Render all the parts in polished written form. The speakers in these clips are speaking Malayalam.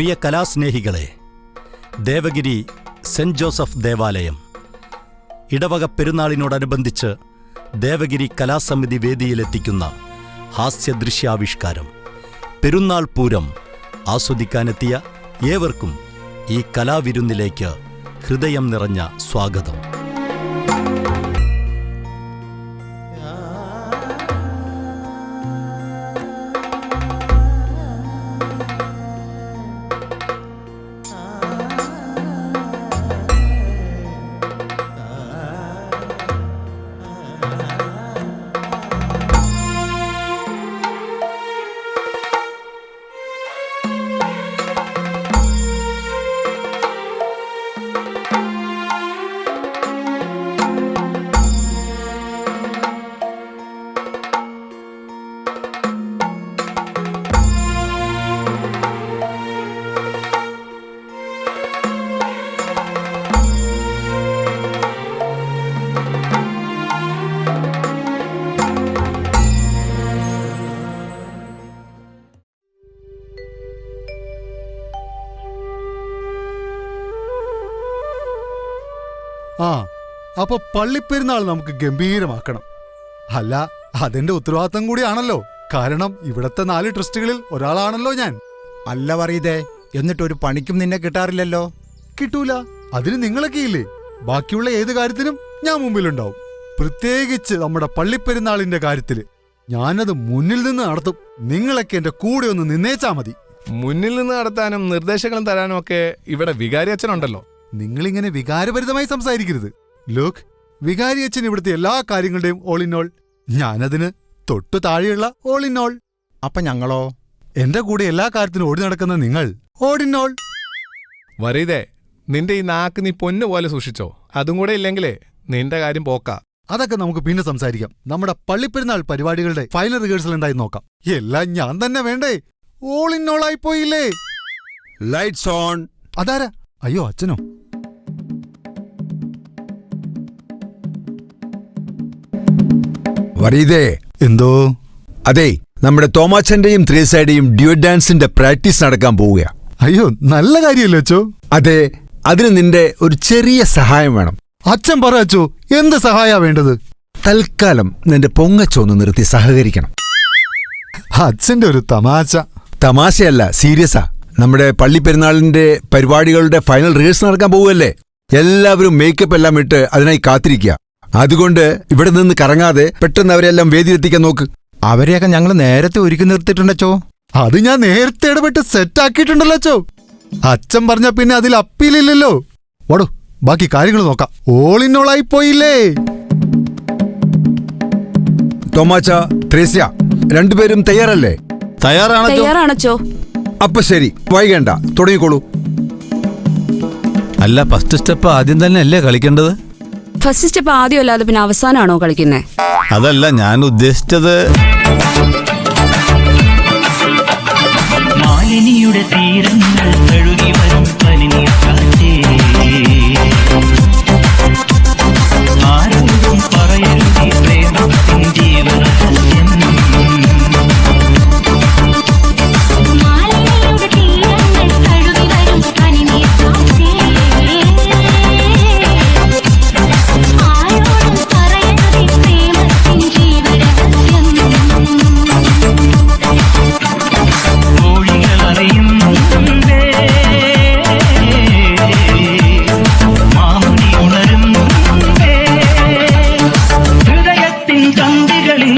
പ്രിയ കലാസ്നേഹികളെ, ദേവഗിരി സെന്റ് ജോസഫ് ദേവാലയം ഇടവക പെരുന്നാളിനോടനുബന്ധിച്ച് ദേവഗിരി കലാസമിതി വേദിയിലെത്തിക്കുന്ന ഹാസ്യദൃശ്യാവിഷ്കാരം പെരുന്നാൾ പൂരം ആസ്വദിക്കാനെത്തിയ ഏവർക്കും ഈ കലാവിരുന്നിലേക്ക് ഹൃദയം നിറഞ്ഞ സ്വാഗതം. അപ്പൊ പള്ളിപ്പെരുന്നാൾ നമുക്ക് ഗംഭീരമാക്കണം. അല്ല, അതെന്റെ ഉത്തരവാദിത്തം കൂടിയാണല്ലോ. കാരണം ഇവിടത്തെ 4 ട്രസ്റ്റുകളിൽ ഒരാളാണല്ലോ ഞാൻ. അല്ല പറയതേ, എന്നിട്ടൊരു പണിക്കും നിന്നെ കിട്ടാറില്ലല്ലോ. കിട്ടൂല, അതിന് നിങ്ങളൊക്കെ ഇല്ലേ. ബാക്കിയുള്ള ഏത് കാര്യത്തിനും ഞാൻ മുമ്പിലുണ്ടാവും. പ്രത്യേകിച്ച് നമ്മുടെ പള്ളിപ്പെരുന്നാളിന്റെ കാര്യത്തില് ഞാനത് മുന്നിൽ നിന്ന് നടത്തും. നിങ്ങളൊക്കെ എന്റെ കൂടെ ഒന്ന് നിന്നേച്ചാ മതി. മുന്നിൽ നിന്ന് നടത്താനും നിർദ്ദേശങ്ങളും തരാനും ഒക്കെ ഇവിടെ വികാരി അച്ഛനുണ്ടല്ലോ. നിങ്ങളിങ്ങനെ വികാരഭരിതമായി സംസാരിക്കരുത്. ലോക്, വികാരി അച്ഛൻ ഇവിടുത്തെ എല്ലാ കാര്യങ്ങളുടെയും ഓൾ ഇൻ ഓൾ. ഞാനതിന് തൊട്ടു താഴെയുള്ള ഓൾ ഇൻ ഓൾ. അപ്പൊ ഞങ്ങളോ? എന്റെ കൂടെ എല്ലാ കാര്യത്തിനും ഓടി നടക്കുന്ന നിങ്ങൾ ഓൾ ഇൻ ഓൾ. വരീതേ, നിന്റെ ഈ നാക്ക് നീ പൊന്നു പോലെ സൂക്ഷിച്ചോ. അതും കൂടെ ഇല്ലെങ്കിലേ നിന്റെ കാര്യം പോക്കാ. അതൊക്കെ നമുക്ക് പിന്നെ സംസാരിക്കാം. നമ്മുടെ പള്ളിപ്പെരുന്നാൾ പരിപാടികളുടെ ഫൈനൽ റിഹേഴ്സൽ എന്തായി നോക്കാം. എല്ലാം ഞാൻ തന്നെ വേണ്ടേ? ഓൾ ഇൻ ഓൾ ആയിപ്പോയില്ലേ? Lights on. അതാരാ? അയ്യോ, അച്ഛനോ? വരീതേ. എന്തോ? അതെ, നമ്മുടെ തോമാച്ചന്റെയും ത്രേസയുടെയും ഡ്യുവറ്റ് ഡാൻസിന്റെ പ്രാക്ടീസ് നടക്കാൻ പോവുക. അയ്യോ, നല്ല കാര്യമല്ലോ അച്ചോ. അതെ, അതിന് നിന്റെ ഒരു ചെറിയ സഹായം വേണം. അച്ഛൻ പറ അച്ചോ, എന്ത് സഹായാ വേണ്ടത്? തൽക്കാലം നിന്റെ പൊങ്ങച്ചൊന്ന് നിർത്തി സഹകരിക്കണം. അച്ഛന്റെ ഒരു തമാശ. തമാശയല്ല, സീരിയസാ. നമ്മുടെ പള്ളിപ്പെരുന്നാളിന്റെ പരിപാടികളുടെ ഫൈനൽ റിഹേഴ്സൽ നടക്കാൻ പോവുകയല്ലേ. എല്ലാവരും മേക്കപ്പ് എല്ലാം ഇട്ട് അതിനായി കാത്തിരിക്കുക. അതുകൊണ്ട് ഇവിടെ നിന്ന് കറങ്ങാതെ പെട്ടെന്ന് അവരെല്ലാം വേദിയിലെത്തിക്കാൻ നോക്ക്. അവരെയൊക്കെ ഞങ്ങൾ നേരത്തെ ഒരുക്കി നിർത്തിയിട്ടുണ്ടോ? അത് ഞാൻ നേരത്തെ ഇടപെട്ട് സെറ്റാക്കിയിട്ടുണ്ടല്ലോ അച്ചോ. അച്ഛൻ പറഞ്ഞ പിന്നെ അതിൽ അപ്പീലില്ലല്ലോ. വടോ, ബാക്കി കാര്യങ്ങൾ നോക്കാം. ഓൾ ഇൻ ഓൾ ആയി പോയില്ലേ? തോമാച്ച, ത്രേസ്യ, രണ്ടുപേരും തയ്യാറല്ലേ? തയ്യാറാണോ? അപ്പൊ ശരി, വൈകേണ്ട, തുടങ്ങിക്കോളൂ. അല്ല, ഫസ്റ്റ് സ്റ്റെപ്പ് ആദ്യം തന്നെ അല്ലേ കളിക്കേണ്ടത്? ഫസ്റ്റ് സ്റ്റെപ്പ് ആദ്യം അല്ലാതെ പിന്നെ അവസാനമാണോ കളിക്കുന്നത്? അതല്ല ഞാൻ ഉദ്ദേശിച്ചത്. മാലിനിയുടെ തീരങ്ങൾ തഴുകി വരും പനിനീർക്കാറ്റേ, ആരോടും പറയരുതീ പ്രേമത്തിൻ ജീവരഹസ്യം. മാലിനിയുടെ തീരങ്ങൾ തഴുകി വരും പനിനീർക്കാറ്റേ, ആരോടും പറയരുതീ പ്രേമത്തിൻ ജീവരഹസ്യം.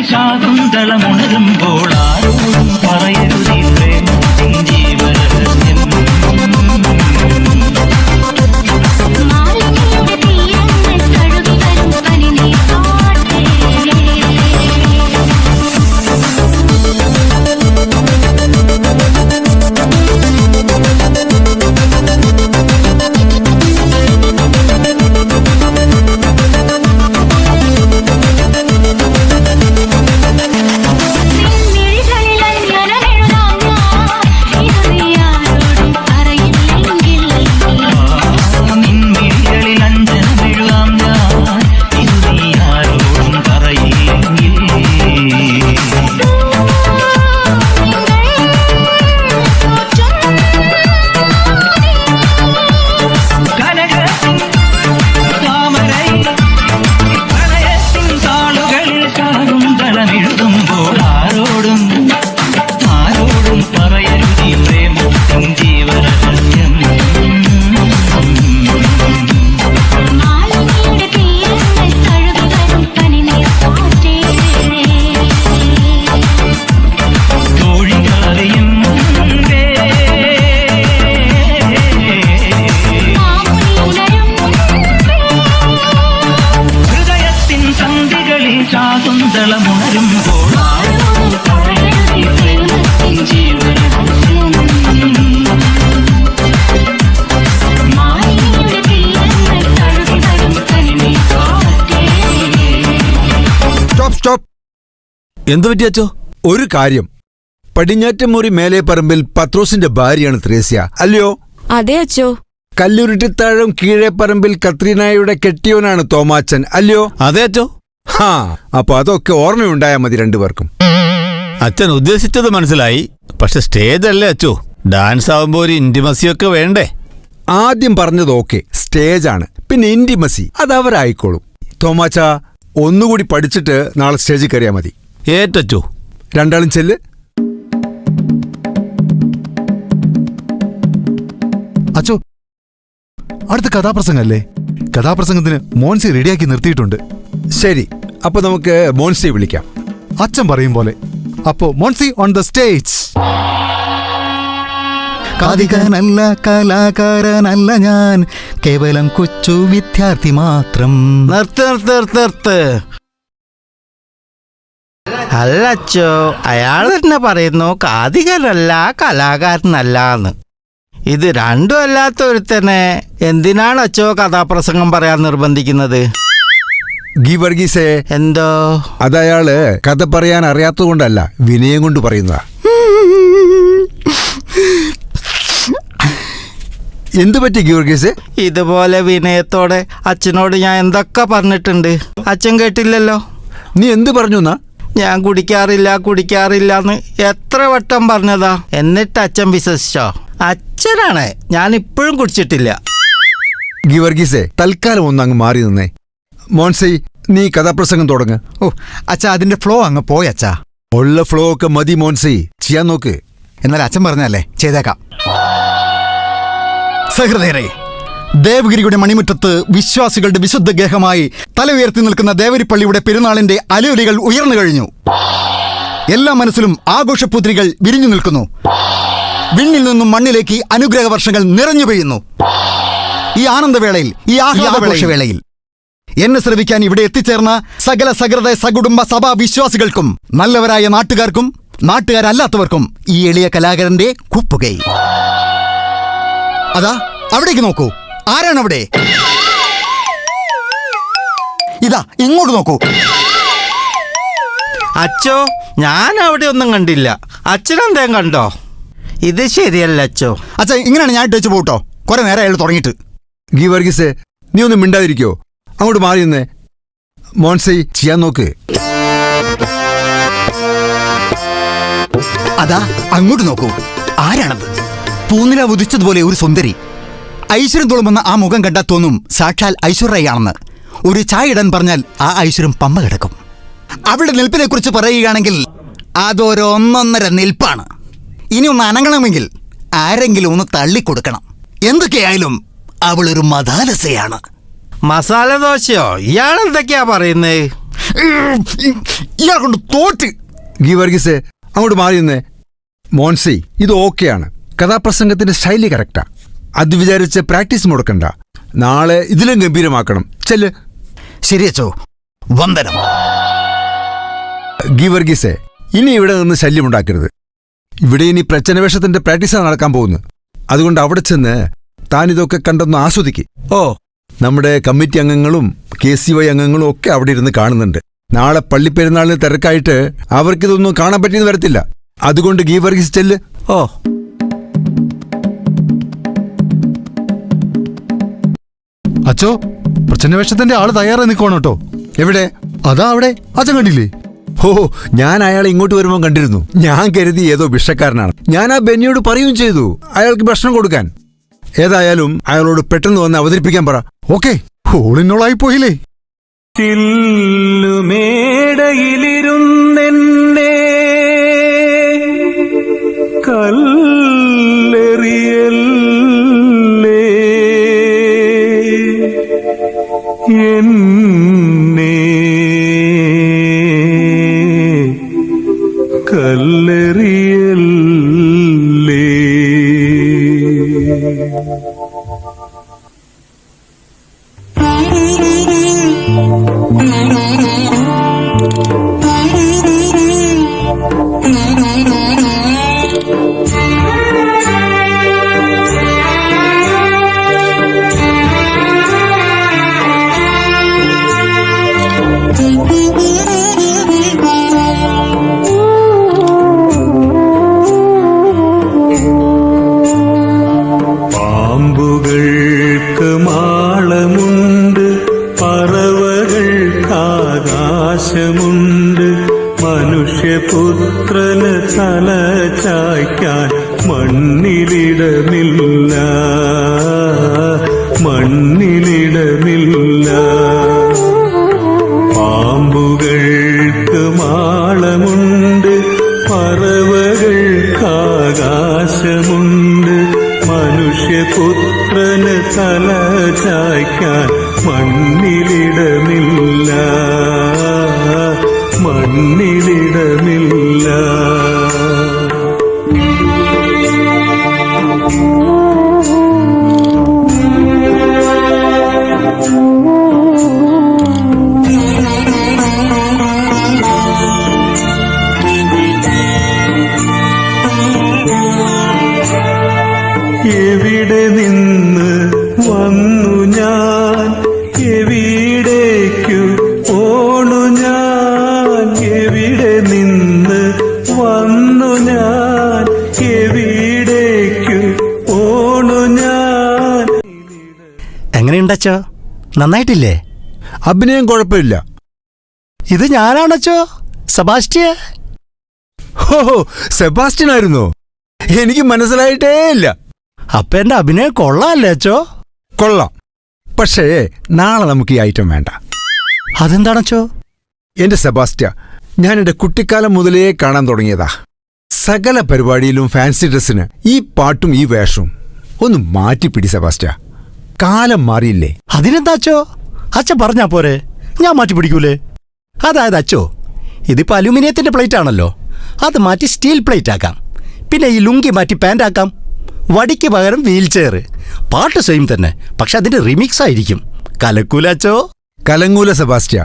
ശാകുന്തളമുണരുമ്പോൾ ആരോടും പറയരുതീ പ്രേമത്തിൻ ജീവരഹസ്യം. മാലിനിയുടെ തീരങ്ങൾ തഴുകി വരും പനിനീർക്കാറ്റേ. മിഴികളിൽ അഞ്ജനമെഴുതാം ഞാൻ. എന്തു പറ്റി അച്ചോ? ഒരു കാര്യം, പടിഞ്ഞാറ്റമുറി മേലെ പറമ്പിൽ പത്രോസിന്റെ ഭാര്യയാണ് ത്രേസ്യ, അല്ലയോ? അതെ അച്ചോ. കല്ലുരുട്ടിത്താഴം കീഴേ പറമ്പിൽ കത്രീനായുടെ കെട്ടിയോനാണ് തോമാച്ചൻ, അല്ലയോ? അതെ അച്ചോ. ഹാ, അപ്പൊ അതൊക്കെ ഓർമ്മയുണ്ടായാൽ മതി രണ്ടുപേർക്കും. അച്ഛൻ ഉദ്ദേശിച്ചത് മനസ്സിലായി. പക്ഷെ സ്റ്റേജ് അല്ലേ അച്ചോ, ഡാൻസ് ആവുമ്പോ ഒരു ഇന്റിമസിയൊക്കെ വേണ്ടേ? ആദ്യം പറഞ്ഞത് ഓക്കെ, സ്റ്റേജാണ്. പിന്നെ ഇന്റിമസി അതവരായിക്കോളും. തോമാച്ച, ഒന്നുകൂടി പഠിച്ചിട്ട് നാളെ സ്റ്റേജിൽ കയറിയാ മതി. ഏറ്റച്ചോ. രണ്ടാളും ചെല്ല്. അച്ചോ, അടുത്ത കഥാപ്രസംഗല്ലേ? കഥാപ്രസംഗത്തിന് മോൻസി റെഡിയാക്കി നിർത്തിയിട്ടുണ്ട്. ശരി, അപ്പൊ നമുക്ക് മോൻസിയെ വിളിക്കാം. അച്ഛൻ പറയും പോലെ. അപ്പോ മോൻസി ഓൺ ദ സ്റ്റേജ്. കാതികനല്ല, കലാകാരനല്ല ഞാൻ, കേവലം കൊച്ചു വിദ്യാർത്ഥി മാത്രം. നിർത്ത്. അല്ലച്ചോ, അയാൾ തന്നെ പറയുന്നു കാതികനല്ല, കലാകാരനല്ല എന്ന്. ഇത് രണ്ടും അല്ലാത്ത ഒരുത്തനെ എന്തിനാണ് അച്ചോ കഥാപ്രസംഗം പറയാൻ നിർബന്ധിക്കുന്നത്? ഗീവർഗീസേ, എന്തോ? അതയാള് കഥ പറയാൻ അറിയാത്തതുകൊണ്ടല്ല, വിനയം കൊണ്ട് പറയുന്നതാ. എന്തു പറ്റി ഗീവർഗീസേ? ഇതുപോലെ വിനയത്തോടെ അച്ഛനോട് ഞാൻ എന്തൊക്കെ പറഞ്ഞിട്ടുണ്ട്, അച്ഛൻ കേട്ടില്ലല്ലോ. നീ എന്ത് പറഞ്ഞു എന്നാ? ഞാൻ കുടിക്കാറില്ല എന്ന് എത്ര വട്ടം പറഞ്ഞതാ. എന്നിട്ട് അച്ഛൻ വിശ്വസിച്ചോ? അച്ഛനാണ്, ഞാൻ ഇപ്പോഴും കുടിച്ചിട്ടില്ല. ഗീവർഗീസേ, തൽക്കാലം ഒന്ന് അങ്ങ് മാറി നിന്നേ. മോൻസി, നീ കഥാപ്രസംഗം തുടങ്ങ്. ഓ അച്ഛാ, അതിന്റെ ഫ്ലോ അങ്ങ് പോയച്ചാ. ഉള്ള ഫ്ലോ ഒക്കെ മതി മോൻസി, ചെയ്യാൻ നോക്ക്. എന്നാൽ അച്ഛൻ പറഞ്ഞല്ലേ, ചെയ്തേക്കാം. സഹൃദയരെ, ദേവഗിരിയുടെ മണിമുറ്റത്ത് വിശ്വാസികളുടെ വിശുദ്ധ ഗേഹമായി തല ഉയർത്തി നിൽക്കുന്ന ദേവരിപ്പള്ളിയുടെ പെരുന്നാളിന്റെ അലയൊലികൾ ഉയർന്നു കഴിഞ്ഞു. എല്ലാ മനസ്സിലും ആഘോഷപുത്രികൾ വിരിഞ്ഞു നിൽക്കുന്നു. വിണ്ണിൽ നിന്നും മണ്ണിലേക്ക് അനുഗ്രഹ വർഷങ്ങൾ നിറഞ്ഞു പെയ്യുന്നു. ഈ ആനന്ദവേളയിൽ, ഈ ആഘോഷവേളയിൽ എന്നെ ശ്രവിക്കാൻ ഇവിടെ എത്തിച്ചേർന്ന സകല സഹൃദയ സകുടുംബ സഭാ വിശ്വാസികൾക്കും നല്ലവരായ നാട്ടുകാർക്കും നാട്ടുകാരല്ലാത്തവർക്കും ഈ എളിയ കലാകാരന്റെ കുപ്പുകൈ. അതാ അവിടേക്ക് നോക്കൂ. ആരാണവിടെ? ഇതാ ഇങ്ങോട്ട് നോക്കൂ. അച്ചോ, ഞാൻ അവിടെ ഒന്നും കണ്ടില്ല. അച്ഛനെന്തേം കണ്ടോ? ഇത് ശരിയല്ല അച്ചോ. അച്ഛാ, ഇങ്ങനെയാണ് ഞാൻ ഇട്ട് വെച്ച് പോട്ടോ. കുറെ നേരം അയാൾ തുടങ്ങിയിട്ട്. ഗീവർഗീസേ, നീ ഒന്നും മിണ്ടാതിരിക്കോ? അങ്ങോട്ട് മാറി നിന്നേ. മോൻസി, ചെയ്യാൻ നോക്ക്. അതാ അങ്ങോട്ട് നോക്കൂ. ആരാണത്? പൂനില ഉദിച്ചതുപോലെ ഒരു സുന്ദരി. ഐശ്വര്യം തുളുമ്പുന്ന ആ മുഖം കണ്ടാൽ തോന്നും സാക്ഷാൽ ഐശ്വര്യയാണെന്ന്. ഒരു ചായ ഇടാൻ പറഞ്ഞാൽ ആ ഐശ്വര്യം പമ്പ കിടക്കും. അവളുടെ നിൽപ്പിനെ കുറിച്ച് പറയുകയാണെങ്കിൽ അതൊരൊന്നൊന്നര നിൽപ്പാണ്. ഇനി ഒന്ന് അനങ്ങണമെങ്കിൽ ആരെങ്കിലും ഒന്ന് തള്ളിക്കൊടുക്കണം. എന്തൊക്കെയായാലും അവളൊരു മദാലസയാണ്. മസാല ദോശയോ? ഇയാൾ എന്തൊക്കെയാ പറയുന്നേ? ഇയാൾ കൊണ്ട് തോറ്റ്. ഗീവർഗീസേ, അങ്ങോട്ട് മാറി നിന്നേ. മോൻസി, ഇത് ഓക്കെയാണ്. കഥാപ്രസംഗത്തിന്റെ ശൈലി കറക്റ്റാ. അത് വിചാരിച്ച് പ്രാക്ടീസ് മുടക്കണ്ട. നാളെ ഇതിലും ഗംഭീരമാക്കണം. ചെല്ല്. ശരിയച്ചോ, വന്ദനം. ഗീവർഗീസേ, ഇനി ഇവിടെ നിന്ന് ശല്യമുണ്ടാക്കരുത്. ഇവിടെ ഇനി പ്രച്ഛന്നവേഷത്തിന്റെ പ്രാക്ടീസാണ് നടക്കാൻ പോകുന്നത്. അതുകൊണ്ട് അവിടെ ചെന്ന് താനിതൊക്കെ കണ്ടൊന്ന് ആസ്വദിക്ക്. ഓ, നമ്മുടെ കമ്മിറ്റി അംഗങ്ങളും KCY അംഗങ്ങളും ഒക്കെ അവിടെ ഇരുന്ന് കാണുന്നുണ്ട്. നാളെ പള്ളിപ്പെരുന്നാളിന് തിരക്കായിട്ട് അവർക്കിതൊന്നും കാണാൻ പറ്റിയെന്ന് വരത്തില്ല. അതുകൊണ്ട് ഗീവർഗീസ് ചെല്ല്. ഓ. അച്ചോ, പ്രച്ഛന്നവേഷത്തിന്റെ ആള് തയ്യാറായി നിൽക്കണം കേട്ടോ. എവിടെ? അതാ അവിടെ. അച്ഛൻ കണ്ടില്ലേ? ഓ, ഞാൻ അയാളെ ഇങ്ങോട്ട് വരുമ്പോൾ കണ്ടിരുന്നു. ഞാൻ കരുതി ഏതോ ഭിക്ഷക്കാരനാണ്. ഞാൻ ആ ബെന്നിയോട് പറയുകയും ചെയ്തു അയാൾക്ക് ഭക്ഷണം കൊടുക്കാൻ. ഏതായാലും അയാളോട് പെട്ടെന്ന് വന്ന് അവതരിപ്പിക്കാൻ പറ. ഓക്കെ, ഹോളിനോളായി പോയില്ലേ? ചില്ലുമേടയിലിരുന്നെന്നെ കല്ലെറിയല്ലേ എന്നെ കല്ലെറിയല്ലേ. മനുഷ്യപുത്രന് തല ചായ്ക്കാൻ മണ്ണിലിടമില്ല, മണ്ണിലിടമില്ല. പാമ്പുകൾക്ക് മാളമുണ്ട്, പറവകൾക്ക് ആകാശമുണ്ട്. മനുഷ്യപുത്രന് തല ചായ്ക്കാൻ മണ്ണിലിടമില്ല, മണ്ണിലിടമില്ല. എവിടെ നിന്ന് വന്നു ഞാൻ, എവിടേക്കു പോണു ഞാൻ, എവിടെ നിന്ന് വന്നു ഞാൻ, എവിടേക്കു പോണു ഞാൻ. എങ്ങനെയുണ്ടച്ചോ? നന്നായിട്ടില്ലേ? അഭിനയം കുഴപ്പമില്ല. ഇത് ഞാനാണച്ചോ, സെബാസ്റ്റ്യൻ. ഹോ, സെബാസ്റ്റ്യൻ ആയിരുന്നോ? എനിക്ക് മനസ്സിലായിട്ടേ ഇല്ല. അപ്പൊ എന്റെ അഭിനയം കൊള്ളാല്ലേ അച്ചോ? കൊള്ളാം, പക്ഷേ നാളെ നമുക്ക് ഈ ഐറ്റം വേണ്ട. അതെന്താണച്ചോ? എന്റെ സെബാസ്റ്റ്യ, ഞാൻ എന്റെ കുട്ടിക്കാലം മുതലേ കാണാൻ തുടങ്ങിയതാ. സകല പരിപാടിയിലും ഫാൻസി ഡ്രസ്സിന് ഈ പാട്ടും ഈ വേഷവും. ഒന്ന് മാറ്റിപ്പിടി സെബാസ്റ്റ്യ, കാലം മാറിയില്ലേ? അതിനെന്താ അച്ചോ? അച്ഛൻ പറഞ്ഞാ പോരെ, ഞാൻ മാറ്റി പിടിക്കൂലേ? അതായത് അച്ചോ, ഇതിപ്പോ അലൂമിനിയത്തിന്റെ പ്ലേറ്റ് ആണല്ലോ, അത് മാറ്റി സ്റ്റീൽ പ്ലേറ്റ് ആക്കാം. പിന്നെ ഈ ലുങ്കി മാറ്റി പാൻ്റ് ആക്കാം. വടിക്ക് പകരം വീൽ ചെയർ. പാട്ട് സെയിം തന്നെ, പക്ഷെ അതിന്റെ റിമിക്സ് ആയിരിക്കും. കലക്കൂല അച്ചോ? കലങ്ങൂല സെബാസ്റ്റ്യ.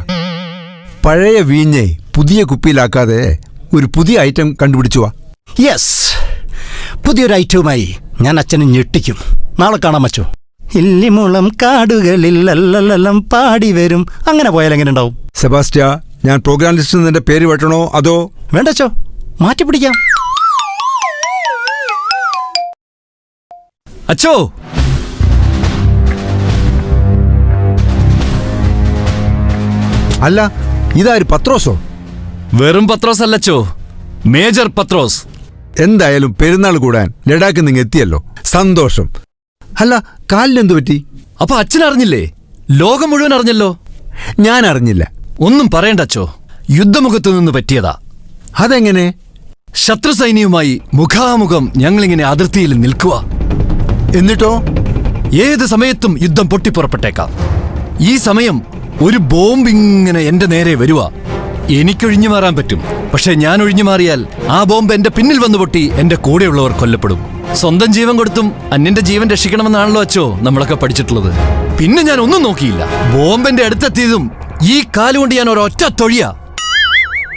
പഴയ വീഞ്ഞെ പുതിയ കുപ്പിയിലാക്കാതെ ഒരു പുതിയ ഐറ്റം കണ്ടുപിടിച്ചുവാ. യെസ്, പുതിയൊരു ഐറ്റവുമായി ഞാൻ അച്ഛനെ ഞെട്ടിക്കും. നാളെ കാണാം അച്ചോ. ഇല്ലിമുളം കാടുകളിൽ അല്ലല്ലം പാടി വരും. അങ്ങനെ പോയാൽ എങ്ങനെ ഉണ്ടാവും? സെബാസ്റ്റ്യ, ഞാൻ പ്രോഗ്രാം ലിസ്റ്റിൽ നിന്റെ പേര് വെട്ടണോ അതോ? വേണ്ട അച്ചോ, മാറ്റി പിടിക്കാം. അച്ചോ, അല്ല, ഇതാര് പത്രോസോ? വെറും പത്രോസ് അല്ലച്ചോ, മേജർ പത്രോസ്. എന്തായാലും പെരുന്നാൾ കൂടാൻ ലഡാക്കിൽ നിങ്ങൾ എത്തിയല്ലോ, സന്തോഷം. അല്ല, കാലിനെന്തു പറ്റി? അപ്പൊ അച്ഛൻ അറിഞ്ഞില്ലേ? ലോകം മുഴുവൻ അറിഞ്ഞല്ലോ. ഞാൻ അറിഞ്ഞില്ല. ഒന്നും പറയണ്ട അച്ചോ, യുദ്ധമുഖത്തു നിന്ന് പറ്റിയതാ. അതെങ്ങനെ? ശത്രു സൈന്യവുമായി മുഖാമുഖം ഞങ്ങളിങ്ങനെ അതിർത്തിയിൽ നിൽക്കുക. എന്നിട്ടോ? ഏത് സമയത്തും യുദ്ധം പൊട്ടിപ്പുറപ്പെട്ടേക്കാം. ഈ സമയം ഒരു ബോംബ് ഇങ്ങനെ എന്റെ നേരെ വരുക. എനിക്കൊഴിഞ്ഞു മാറാൻ പറ്റും, പക്ഷെ ഞാൻ ഒഴിഞ്ഞു മാറിയാൽ ആ ബോംബ് എന്റെ പിന്നിൽ വന്നു പൊട്ടി എന്റെ കൂടെയുള്ളവർ കൊല്ലപ്പെടും. സ്വന്തം ജീവൻ കൊടുത്തും അന്യന്റെ ജീവൻ രക്ഷിക്കണമെന്നാണല്ലോ അച്ചോ നമ്മളൊക്കെ പഠിച്ചിട്ടുള്ളത്. പിന്നെ ഞാൻ ഒന്നും നോക്കിയില്ല. ബോംബിന്റെ അടുത്തെത്തിയതും ഈ കാലുകൊണ്ട് ഞാൻ ഒരൊറ്റ തൊഴിയാ.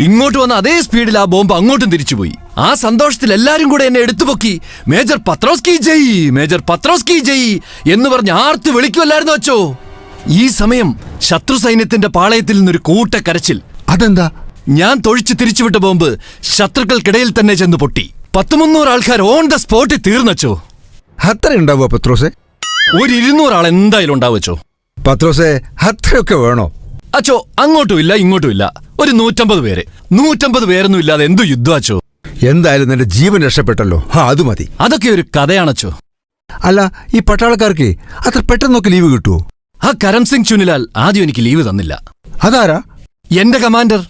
ഇങ്ങോട്ട് വന്ന അതേ സ്പീഡിൽ ആ ബോംബ് അങ്ങോട്ടും തിരിച്ചുപോയി. ആ സന്തോഷത്തിൽ എല്ലാരും കൂടെ എന്നെ എടുത്തുപൊക്കി മേജർ പത്രോസ് കി ജയ്, മേജർ പത്രോസ് കി ജയ് എന്ന് പറഞ്ഞ് ആർത്ത് വിളിക്കുമല്ലായിരുന്നു അച്ചോ. ഈ സമയം ശത്രു സൈന്യത്തിന്റെ പാളയത്തിൽ നിന്നൊരു കൂട്ടക്കരച്ചിൽ. അതെന്താ? ഞാൻ തൊഴിച്ച് തിരിച്ചുവിട്ട ബോംബ് ശത്രുക്കൾക്കിടയിൽ തന്നെ ചെന്ന് പൊട്ടി. 100-300 ആൾക്കാർ ഓൺ ദ സ്പോട്ടിൽ തീർന്നച്ചോ. അത്ര ഉണ്ടാവുക പത്രോസെ? ഒരു 200 ആൾ എന്തായാലും ഉണ്ടാവച്ചോ. പത്രോസെ, അത്രയൊക്കെ വേണോ? അച്ചോ, അങ്ങോട്ടും ഇല്ല ഇങ്ങോട്ടും ഇല്ല. ഒരു 150 പേര്. 150 പേരൊന്നും ഇല്ലാതെ എന്തു യുദ്ധം അച്ചോ. എന്തായാലും നിന്റെ ജീവൻ രക്ഷപ്പെട്ടല്ലോ, അത് മതി. അതൊക്കെ ഒരു കഥയാണച്ചോ. അല്ല, ഈ പട്ടാളക്കാർക്ക് അത്ര പെട്ടെന്നൊക്കെ ലീവ് കിട്ടുമോ? ആ കരം സിംഗ് ചുനിലാൽ ആദ്യം എനിക്ക് ലീവ് തന്നില്ല. അതാരാ? എന്റെ കമാൻഡർ.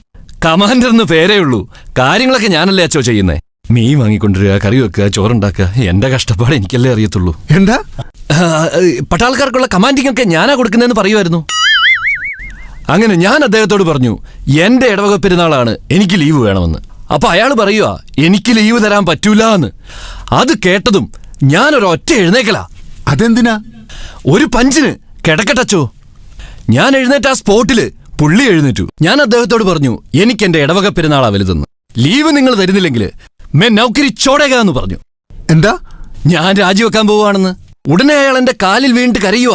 കമാൻഡർ പേരേ ഉള്ളൂ, കാര്യങ്ങളൊക്കെ ഞാനല്ലേ അച്ചോ ചെയ്യുന്നേ. മീൻ വാങ്ങിക്കൊണ്ടിരിക്കുക, കറി വെക്കുക, ചോറുണ്ടാക്കുക, എന്റെ കഷ്ടപ്പാട് എനിക്കല്ലേ അറിയത്തുള്ളൂ. എന്താ? പട്ടാളക്കാർക്കുള്ള കമാൻഡിംഗ് ഒക്കെ ഞാനാ കൊടുക്കുന്നതെന്ന് പറയുമായിരുന്നു. അങ്ങനെ ഞാൻ അദ്ദേഹത്തോട് പറഞ്ഞു, എന്റെ ഇടവക പെരുന്നാളാണ്, എനിക്ക് ലീവ് വേണമെന്ന്. അപ്പൊ അയാൾ പറയുക എനിക്ക് ലീവ് തരാൻ പറ്റൂല എന്ന്. അത് കേട്ടതും ഞാനൊരൊറ്റ എഴുന്നേക്കലാ. അതെന്തിനാ? ഒരു പഞ്ചിന് കിടക്കട്ടച്ചോ. ഞാൻ എഴുന്നേറ്റ ആ സ്പോട്ടില് പുള്ളി എഴുന്നേറ്റു. ഞാൻ അദ്ദേഹത്തോട് പറഞ്ഞു, എനിക്ക് എന്റെ ഇടവക പെരുന്നാളാ വലുതെന്ന്. ലീവ് നിങ്ങൾ തരുന്നില്ലെങ്കിൽ മേ നൗക്കരി ചോടേക എന്ന് പറഞ്ഞു. എന്താ? ഞാൻ രാജിവെക്കാൻ പോവുകയാണെന്ന്. ഉടനെ അയാൾ എന്റെ കാലിൽ വീണിട്ട് കരയുക,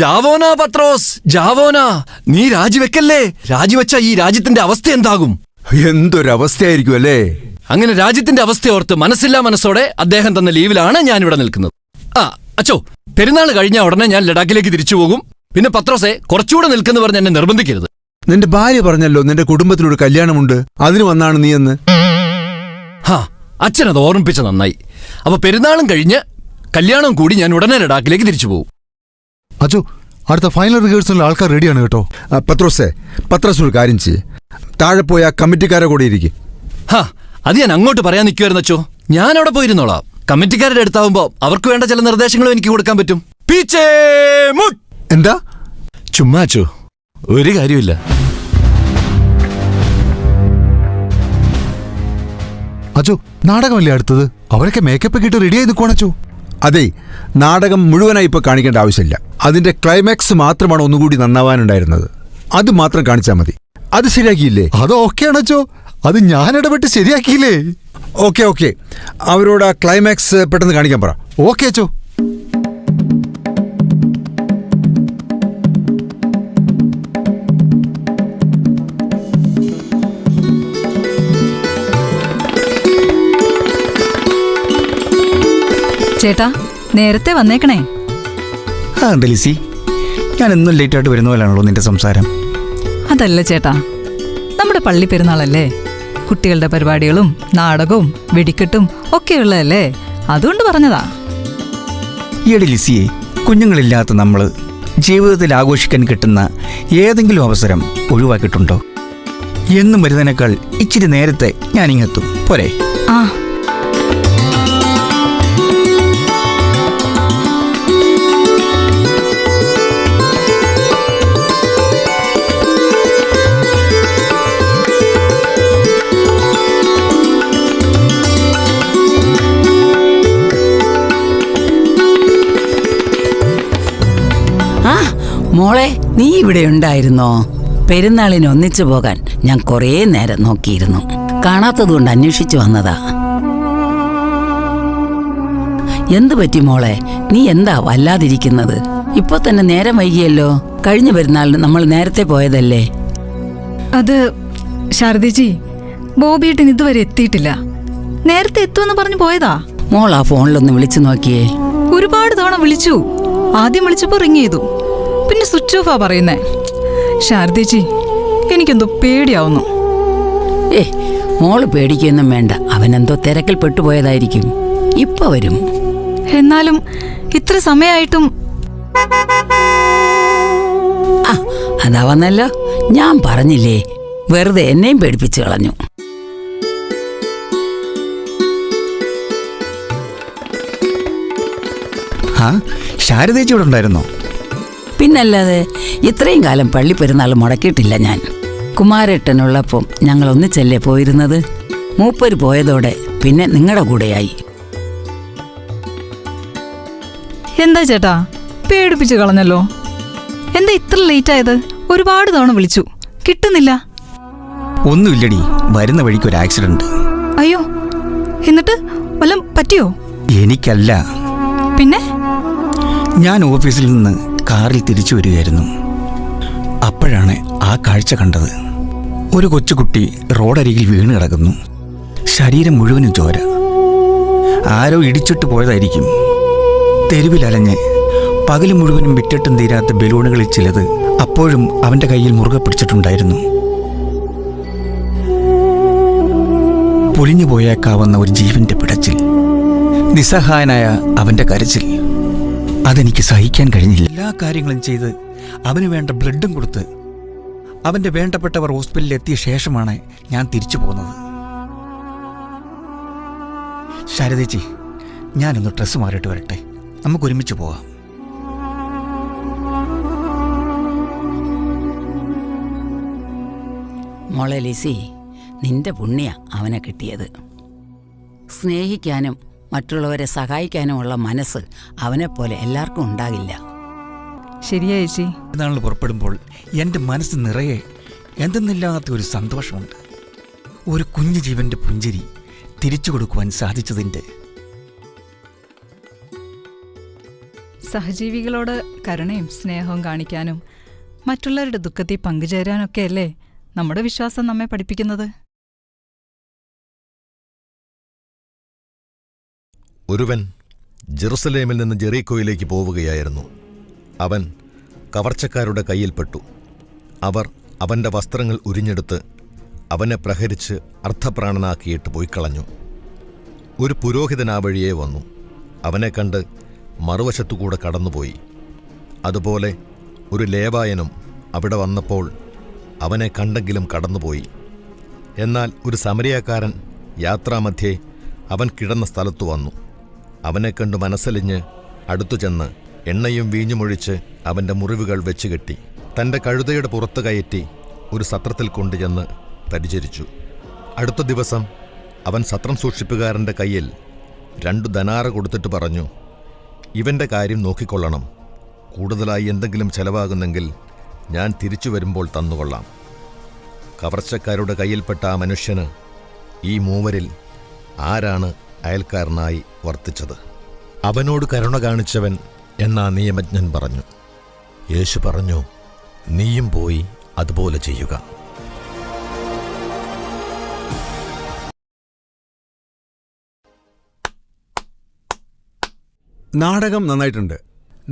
ജാവോനാ പത്രോസ്, ജാവോനാ, നീ രാജിവെക്കല്ലേ, രാജിവെച്ച ഈ രാജ്യത്തിന്റെ അവസ്ഥ എന്താകും? എന്തൊരവസ്ഥയായിരിക്കും അല്ലേ? അങ്ങനെ രാജ്യത്തിന്റെ അവസ്ഥ ഓർത്ത് മനസ്സില്ലാ മനസ്സോടെ അദ്ദേഹം തന്ന ലീവിലാണ് ഞാൻ ഇവിടെ നിൽക്കുന്നത്. ആ അച്ചോ, പെരുന്നാൾ കഴിഞ്ഞ ഉടനെ ഞാൻ ലഡാക്കിലേക്ക് തിരിച്ചു പോകും. പിന്നെ പത്രോസെ കുറച്ചുകൂടെ നിൽക്കെന്ന് പറഞ്ഞ് എന്നെ നിർബന്ധിക്കരുത്. നിന്റെ ഭാര്യ പറഞ്ഞല്ലോ നിന്റെ കുടുംബത്തിലൊരു കല്യാണമുണ്ട്, അതിന് വന്നാണ് നീ എന്ന്. ഹാ, അച്ഛനത് ഓർമ്മിപ്പിച്ച നന്നായി. അപ്പൊ പെരുന്നാളും കഴിഞ്ഞ് കല്യാണം കൂടി ഞാൻ ഉടനെ ലഡാക്കിലേക്ക് തിരിച്ചു പോകും. അച്ചോ, അടുത്ത ഫൈനൽ റിഹേഴ്സലിൽ ആൾക്കാർ റെഡിയാണ് കേട്ടോ. പത്രോസ് ഒരു കാര്യം ചെയ്യ്, താഴെ പോയി ആ കമ്മിറ്റിക്കാരെ കൂടെ ഇരിക്കും. ഹാ, അത് ഞാൻ അങ്ങോട്ട് പറയാൻ നിൽക്കുമായിരുന്നു അച്ചോ. ഞാൻ അവിടെ പോയിരുന്നോളാം. കമ്മിറ്റിക്കാരുടെ അടുത്താവുമ്പോ അവർക്ക് വേണ്ട ചില നിർദ്ദേശങ്ങളും എനിക്ക് കൊടുക്കാൻ പറ്റും. പീച്ചേ മുട്ട്. എന്താ? ചുമ്മാ അച്ചോ, ഒരു കാര്യമില്ല. അച്ചോ, നാടകമല്ലേ അടുത്തത്? അവരൊക്കെ മേക്കപ്പ് ഒക്കെ ഇട്ട് റെഡിയായി നിൽക്കുവാണച്ചോ. അതെ, നാടകം മുഴുവനായി ഇപ്പോൾ കാണിക്കേണ്ട ആവശ്യമില്ല. അതിന്റെ ക്ലൈമാക്സ് മാത്രമാണ് ഒന്നുകൂടി നന്നാവാനുണ്ടായിരുന്നത്. അത് മാത്രം കാണിച്ചാൽ മതി. അത് ശരിയാക്കിയില്ലേ? അത് ഓക്കെയാണച്ചോ, അത് ഞാൻ ഇടപെട്ട് ശരിയാക്കിയില്ലേ? ഓക്കെ, അവരോട് ആ ക്ലൈമാക്സ് പെട്ടെന്ന് കാണിക്കാൻ പറ. ഓക്കെ അച്ചോ. ചേട്ടാ, നേരത്തെ വന്നേക്കണേ. ആ ലിസി, ഞാൻ എന്നും ലേറ്റായിട്ട് വരുന്ന പോലെയാണല്ലോ നിന്റെ സംസാരം. അതല്ല ചേട്ടാ, നമ്മുടെ പള്ളി പെരുന്നാളല്ലേ, കുട്ടികളുടെ പരിപാടികളും നാടകവും വെടിക്കെട്ടും ഒക്കെയുള്ളതല്ലേ, അതുകൊണ്ട് പറഞ്ഞതാ. ഈയിടെ ലിസിയെ, കുഞ്ഞുങ്ങളില്ലാത്ത നമ്മൾ ജീവിതത്തിൽ ആഘോഷിക്കാൻ കിട്ടുന്ന ഏതെങ്കിലും അവസരം ഒഴിവാക്കിയിട്ടുണ്ടോ? എന്നും വരുന്നതിനേക്കാൾ ഇച്ചിരി നേരത്തെ ഞാനിങ്ങെത്തും പോരെ? ആ, മോളെ, നീ ഇവിടെ ഉണ്ടായിരുന്നോ? പെരുന്നാളിന് ഒന്നിച്ചു പോകാൻ ഞാൻ കുറേ നേരം നോക്കിയിരുന്നു. കാണാത്തതുകൊണ്ട് അന്വേഷിച്ചു വന്നതാ. എന്തു പറ്റി മോളെ? നീ എന്താ വല്ലാതിരിക്കുന്നത്? ഇപ്പൊ തന്നെ നേരം വൈകിയല്ലോ. കഴിഞ്ഞ പെരുന്നാളിന് നമ്മൾ നേരത്തെ പോയതല്ലേ. അത് ശാരദജി, ബോബിയേട്ടൻ ഇതുവരെ എത്തിയിട്ടില്ല. നേരത്തെ എത്തുമെന്ന് പറഞ്ഞു പോയതാ. മോൾ ആ ഫോണിലൊന്ന് വിളിച്ചു നോക്കിയേ. ഒരുപാട് തവണ വിളിച്ചു. ആദ്യം വിളിച്ചപ്പോ റിങ് ചെയ്തു, പിന്നെ സ്വിച്ച് ഓഫാ പറയുന്നേ. ശാരദജി, എനിക്കെന്തോ പേടിയാവുന്നു. മോള് പേടിക്കൊന്നും വേണ്ട. അവനെന്തോ തിരക്കിൽ പെട്ടുപോയതായിരിക്കും. ഇപ്പൊ വരും. എന്നാലും ഇത്ര സമയമായിട്ടും. അതാ വന്നല്ലോ. ഞാൻ പറഞ്ഞില്ലേ, വെറുതെ എന്നെയും പേടിപ്പിച്ചു കളഞ്ഞു. ശാരദേച്ചി ഇവിടെ ഉണ്ടായിരുന്നോ? പിന്നല്ലാതെ, ഇത്രയും കാലം പള്ളി പെരുന്നാൾ മുടക്കിയിട്ടില്ല ഞാൻ. കുമാരേട്ടനുള്ളപ്പം ഞങ്ങൾ ഒന്നിച്ചല്ലേ പോയിരുന്നത്. മൂപ്പര് പോയതോടെ പിന്നെ നിങ്ങളുടെ കൂടെയായി. എന്താ ചേട്ടാ, പേടിപ്പിച്ചു കളഞ്ഞല്ലോ. എന്താ ഇത്ര ലേറ്റ് ആയത്? ഒരുപാട് തവണ വിളിച്ചു, കിട്ടുന്നില്ല. ഒന്നുമില്ലടി, വരുന്ന വഴിക്ക് ഒരു ആക്സിഡന്റ്. അയ്യോ, എന്നിട്ട് വല്ലതും പറ്റിയോ? എനിക്കല്ല. പിന്നെ? ഞാൻ ഓഫീസിൽ നിന്ന് കാറിൽ തിരിച്ചു വരികയായിരുന്നു. അപ്പോഴാണ് ആ കാഴ്ച കണ്ടത്. ഒരു കൊച്ചുകുട്ടി റോഡരികിൽ വീണ് കിടക്കുന്നു. ശരീരം മുഴുവനും ചോര. ആരോ ഇടിച്ചിട്ട് പോയതായിരിക്കും. തെരുവിലലഞ്ഞ് പകല് മുഴുവനും വിറ്റിട്ടും തീരാത്ത ബലൂണുകളിൽ ചിലത് അപ്പോഴും അവൻ്റെ കയ്യിൽ മുറുകെ പിടിച്ചിട്ടുണ്ടായിരുന്നു. പൊലിഞ്ഞു പോയേക്കാവുന്ന ഒരു ജീവന്റെ പിടച്ചിൽ, നിസ്സഹായനായ അവൻ്റെ കരച്ചിൽ, അതെനിക്ക് സഹിക്കാൻ കഴിഞ്ഞില്ല. എല്ലാ കാര്യങ്ങളും ചെയ്ത് അവന് വേണ്ട ബ്ലഡും കൊടുത്ത് അവൻ്റെ വേണ്ടപ്പെട്ടവർ ഹോസ്പിറ്റലിൽ എത്തിയ ശേഷമാണ് ഞാൻ തിരിച്ചു പോകുന്നത്. ശാരദേച്ചി, ഞാനൊന്ന് ഡ്രസ്സ് മാറിയിട്ട് വരട്ടെ, നമുക്ക് ഒരുമിച്ച് പോവാം. മോളെ ലിസി, നിന്റെ പുണ്യ അവനെ കിട്ടിയത്. സ്നേഹിക്കാനും മറ്റുള്ളവരെ സഹായിക്കാനുമുള്ള മനസ്സ് അവനെപ്പോലെ എല്ലാവർക്കും ഉണ്ടാകില്ല. ശരിയാ ചേച്ചി. നാളിൽ പുറപ്പെടുമ്പോൾ എൻ്റെ മനസ്സ് നിറയെ എന്തെന്നില്ലാത്ത ഒരു സന്തോഷമുണ്ട്. ഒരു കുഞ്ഞു ജീവന്റെ പുഞ്ചിരി തിരിച്ചു കൊടുക്കുവാൻ സാധിച്ചതിൻ്റെ. സഹജീവികളോട് കരുണയും സ്നേഹവും കാണിക്കാനും മറ്റുള്ളവരുടെ ദുഃഖത്തിൽ പങ്കുചേരാനൊക്കെയല്ലേ നമ്മുടെ വിശ്വാസം നമ്മെ പഠിപ്പിക്കുന്നത്. ഒരുവൻ ജെറുസലേമിൽ നിന്ന് ജെറീക്കോയിലേക്ക് പോവുകയായിരുന്നു. അവൻ കവർച്ചക്കാരുടെ കയ്യിൽപ്പെട്ടു. അവർ അവൻ്റെ വസ്ത്രങ്ങൾ ഉരിഞ്ഞെടുത്ത് അവനെ പ്രഹരിച്ച് അർത്ഥപ്രാണനാക്കിയിട്ട് പോയിക്കളഞ്ഞു. ഒരു പുരോഹിതൻ ആ വഴിയേ വന്നു. അവനെ കണ്ട് മറുവശത്തുകൂടെ കടന്നുപോയി. അതുപോലെ ഒരു ലേവായനും അവിടെ വന്നപ്പോൾ അവനെ കണ്ടെങ്കിലും കടന്നുപോയി. എന്നാൽ ഒരു സമരിയാക്കാരൻ യാത്രാമധ്യേ അവൻ കിടന്ന സ്ഥലത്തു വന്നു. അവനെ കണ്ടു മനസ്സലിഞ്ഞ് അടുത്തു ചെന്ന് എണ്ണയും വീഞ്ഞുമൊഴിച്ച് അവൻ്റെ മുറിവുകൾ വെച്ചുകെട്ടി തൻ്റെ കഴുതയുടെ പുറത്ത് കയറ്റി ഒരു സത്രത്തിൽ കൊണ്ടുചെന്ന് പരിചരിച്ചു. അടുത്ത ദിവസം അവൻ സത്രം സൂക്ഷിപ്പുകാരൻ്റെ കയ്യിൽ 2 ദനാറ കൊടുത്തിട്ട് പറഞ്ഞു, ഇവൻ്റെ കാര്യം നോക്കിക്കൊള്ളണം. കൂടുതലായി എന്തെങ്കിലും ചെലവാകുന്നെങ്കിൽ ഞാൻ തിരിച്ചു വരുമ്പോൾ തന്നുകൊള്ളാം. കവർച്ചക്കാരുടെ കയ്യിൽപ്പെട്ട ആ മനുഷ്യന് ഈ മൂവരിൽ ആരാണ് അയൽക്കാരനായി വർത്തിച്ചത്? അവനോട് കരുണ കാണിച്ചവൻ എന്നാ നിയമജ്ഞൻ പറഞ്ഞു. യേശു പറഞ്ഞു, നീയും പോയി അതുപോലെ ചെയ്യുക. നാടകം നന്നായിട്ടുണ്ട്.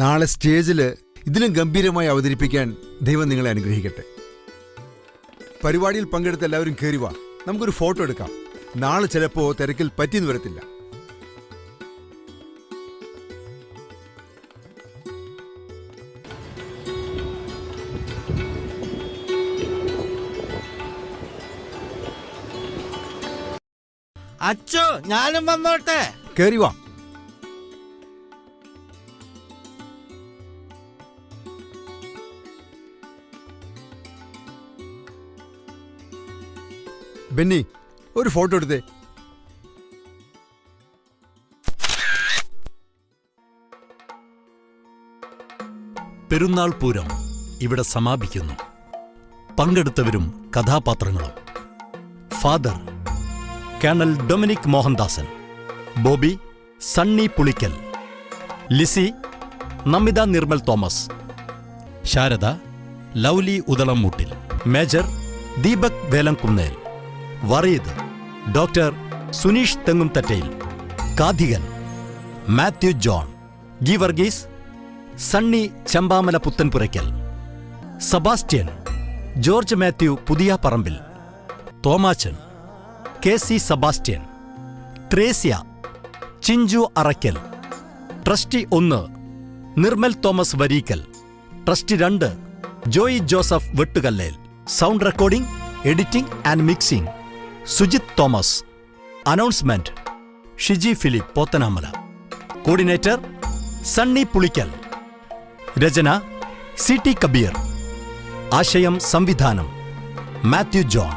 നാളെ സ്റ്റേജിൽ ഇതിലും ഗംഭീരമായി അവതരിപ്പിക്കാൻ ദൈവം നിങ്ങളെ അനുഗ്രഹിക്കട്ടെ. പരിപാടിയിൽ പങ്കെടുത്ത എല്ലാവരും കയറി വാ, നമുക്കൊരു ഫോട്ടോ എടുക്കാം. നാളെ ചിലപ്പോൾ തിരക്കിൽ പറ്റിയെന്ന് വരത്തില്ല. അച്ചോ, ഞാനും വന്നോട്ടെ? കയറി വാ. ബെന്നി, ഒരു ഫോട്ടോ എടുത്തേ. പെരുന്നാൾ പൂരം ഇവിടെ സമാപിക്കുന്നു. പങ്കെടുത്തവരും കഥാപാത്രങ്ങളും: father colonel Dominic Mohandasan, Bobby Sunny Pulickal, Lizzy Namitha Nirmal Thomas, Sharada Lovely Udalammoottil, major Deepak Velamkunnel, Vareed doctor Suneesh Thengumthattayil, കാഥികൻ Mathew John, Geevarghese Sunny Chambamala Puthenpurackal, Sebastian George Mathew Puthiyaparambil, Thomachan K C Sebastian, Thresia Chinchu Arackal, trustee 1 Nirmal Thomas Vareekkal, trustee 2 Joy Joseph Vettukallel. Sound recording, editing and mixing Sujith Thomas. Announcement Shiji Philip Pothanamala. Coordinator Sunny Pulickal. രചന സി ടി കബീർ. ആശയം സംവിധാനം മാത്യു ജോൺ.